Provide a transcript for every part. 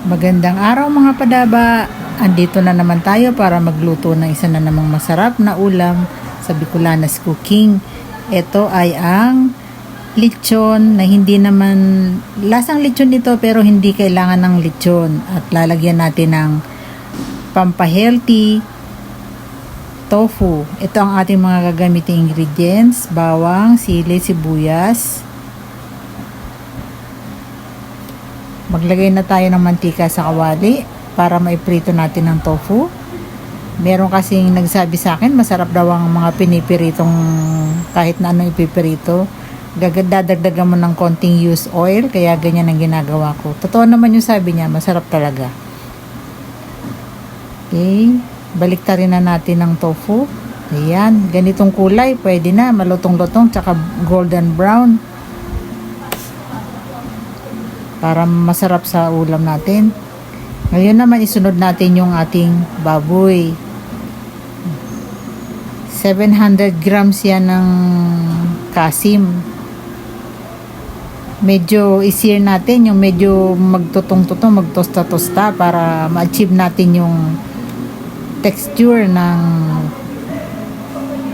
Magandang araw mga padaba. Andito na naman tayo para magluto ng isa na namang masarap na ulam sa Bicolanas Cooking. Ito ay ang lechon na hindi naman lasang lechon nito pero hindi kailangan ng lechon. At lalagyan natin ng pampahealthy tofu. Ito ang ating mga gagamiting ingredients: bawang, sili, sibuyas. Maglagay na tayo ng mantika sa kawali para maiprito natin ng tofu. Meron kasing nagsabi sa akin, masarap daw ang mga pinipiritong kahit na ano ipipirito. Dadagdagan mo ng konting used oil, kaya ganyan ang ginagawa ko. Totoo naman yung sabi niya, masarap talaga. Okay, baliktarin na natin ng tofu. Ayan, ganitong kulay, pwede na, malutong-lutong, tsaka golden brown. Para masarap sa ulam natin. Ngayon naman isunod natin yung ating baboy. 700 grams yan ng kasim. Medyo i-sear natin yung medyo magtutong-tutong, magtosta-tosta para ma-achieve natin yung texture ng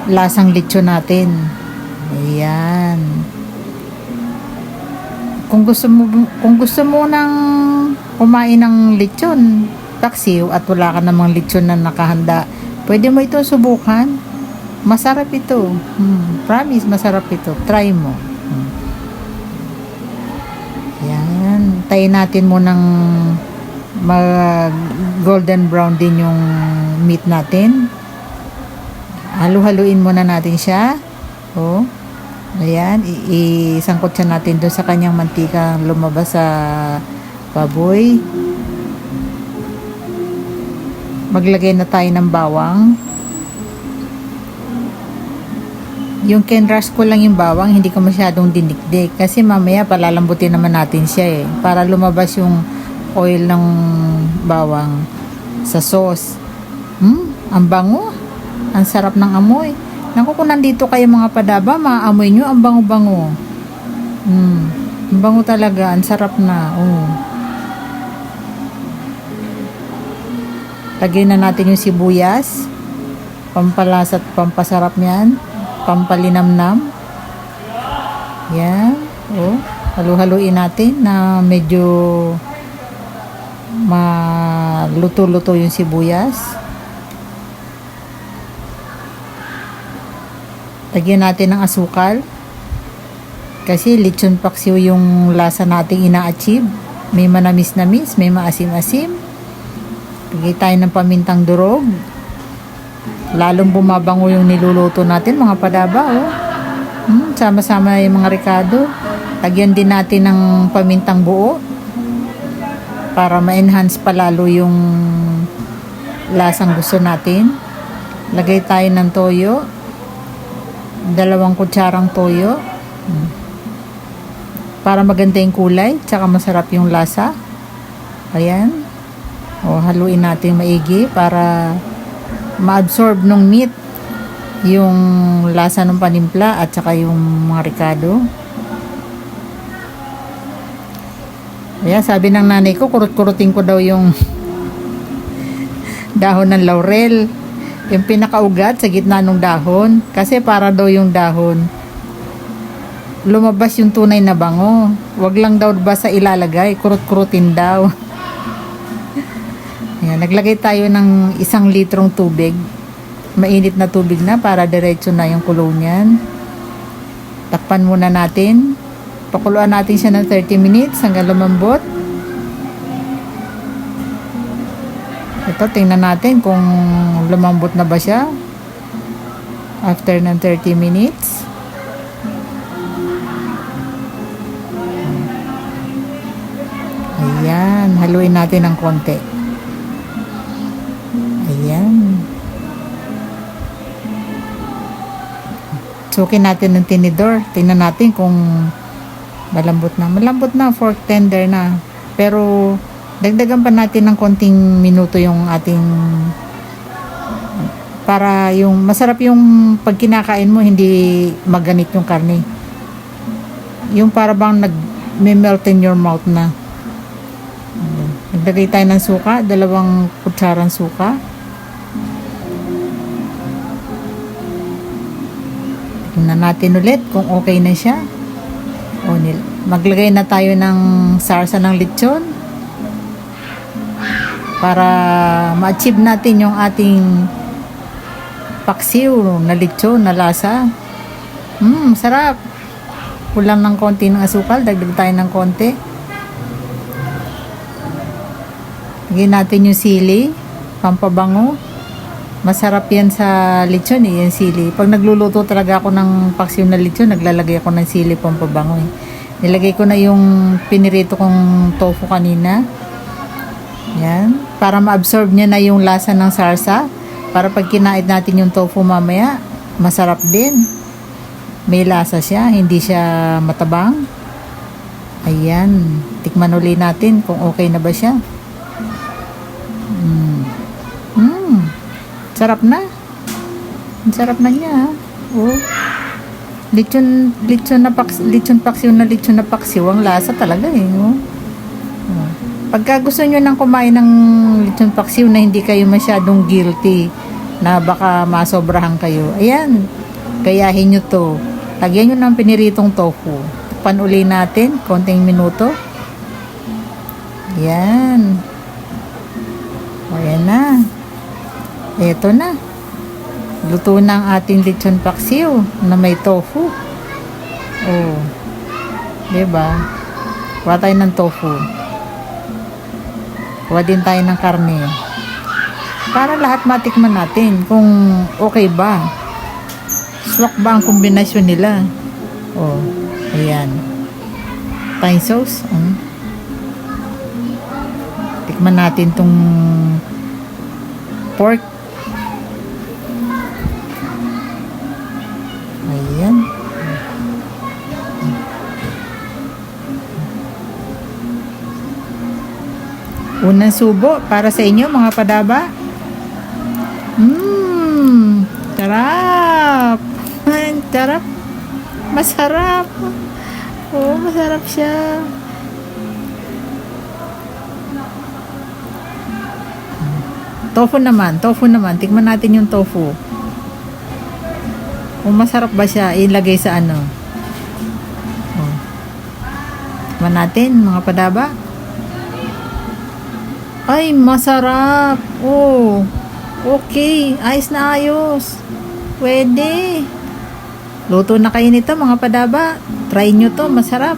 lasang lechon natin. Ayan. Kung gusto mo nang kumain ng lechon paksiw at wala ka namang lechon na nakahanda, pwede mo ito subukan. Masarap ito. Promise, masarap ito. Try mo. Yan. Tayin natin mo ng mag golden brown din yung meat natin. Halu-haluin muna natin siya. Oh. Ayan, isangkot siya natin doon sa kanyang mantika lumabas sa baboy. Maglagay na tayo ng bawang. Yung kinrush ko lang yung bawang, hindi ko masyadong dinikdik kasi mamaya palalambutin naman natin siya para lumabas yung oil ng bawang sa sauce. Ang bango. Ang sarap ng amoy. Naku, kung nandito kayo mga padaba, maaamoy nyo, ang bango-bango. Ang bango talaga, ang sarap na. Lagyan na natin yung sibuyas. Pampalas at pampasarap yan. Pampalinamnam. Yan. Halu-haluin natin na medyo maluto-luto yung sibuyas. Lagyan natin ng asukal. Kasi lechon paksiw yung lasa nating ina-achieve. May manamis-namis, may maasim-asim. Lagyan tayo ng pamintang durog. Lalong bumabango yung niluluto natin, mga padaba. Sama-sama yung mga ricado. Lagyan din natin ng pamintang buo para ma-enhance pa lalo yung lasang gusto natin. Lagay tayo ng toyo. 2 kutsarang toyo para maganda yung kulay tsaka masarap yung lasa. Ayan, haluin natin maigi para ma-absorb ng meat yung lasa ng panimpla at saka yung mga ricado. Ayan, sabi ng nanay ko, kurut-kurutin ko daw yung dahon ng laurel, yung pinakaugat sa gitna ng dahon, kasi para daw yung dahon lumabas yung tunay na bango. Wag lang daw basta ilalagay, kurut-kurutin daw. Ayan, naglagay tayo ng 1 litrong tubig, mainit na tubig na para diretso na yung kulo niyan. Takpan muna natin, pakuluan natin siya ng 30 minutes hanggang lumambot. Ito, tingnan natin kung lumambot na ba siya after ng 30 minutes. Ayan, haluin natin ng konti. Ayan. Sukin natin ng tinidor. Tingnan natin kung malambot na. Malambot na, fork tender na. Pero dagdagan pa natin ng konting minuto yung ating para yung masarap yung pag kinakain mo, hindi maganit yung karne. Yung para bang nag-melt in your mouth na. Naglagay tayo ng suka, 2 kutsarang suka. Tingnan natin ulit kung okay na siya. Maglagay na tayo ng sarsa ng lechon para ma-achieve natin yung ating paksiw na lechon na lasa. Sarap. Kulang ng konti ng asukal, dagdag tayo ng konti. Lagyan natin yung sili, pampabango. Masarap yan sa lechon yung sili. Pag nagluluto talaga ako ng paksiw na lechon, naglalagay ako ng sili, pampabango Nilagay ko na yung pinirito kong tofu kanina. Yan. Para ma-absorb niya na yung lasa ng sarsa. Para pag kinain natin yung tofu mamaya, masarap din. May lasa siya, hindi siya matabang. Ayan. Tikman ulit natin kung okay na ba siya. Sarap na. Sarap na niya. Lechon na paksiw ang lasa talaga Pagka gusto nyo nang kumain ng lechon paksiw na hindi kayo masyadong guilty na baka masobrahan kayo, ayan, gayahin nyo to. Lagyan nyo ng piniritong tofu. Takpan uli natin konting minuto. Ayan. Ayan na. Eto na. Luto na ang ating lechon paksiw na may tofu. Diba? Kuha tayo ng tofu. Kuha din tayo ng karne. Para lahat matikman natin kung okay ba. Swak ba ang kombinasyon nila? Ayan. Thai sauce. Tikman natin tong pork. Ayan. Unang subo para sa inyo mga padaba. Sarap. Sarap. Masarap. Masarap siya. Tofu naman. Tikman natin yung tofu. Kung masarap ba siya, ilagay sa ano. Tikman natin, mga padaba. Ay, masarap. Okay. Ayos na ayos. Pwede. Luto na kayo nito, mga padaba. Try nyo to, masarap.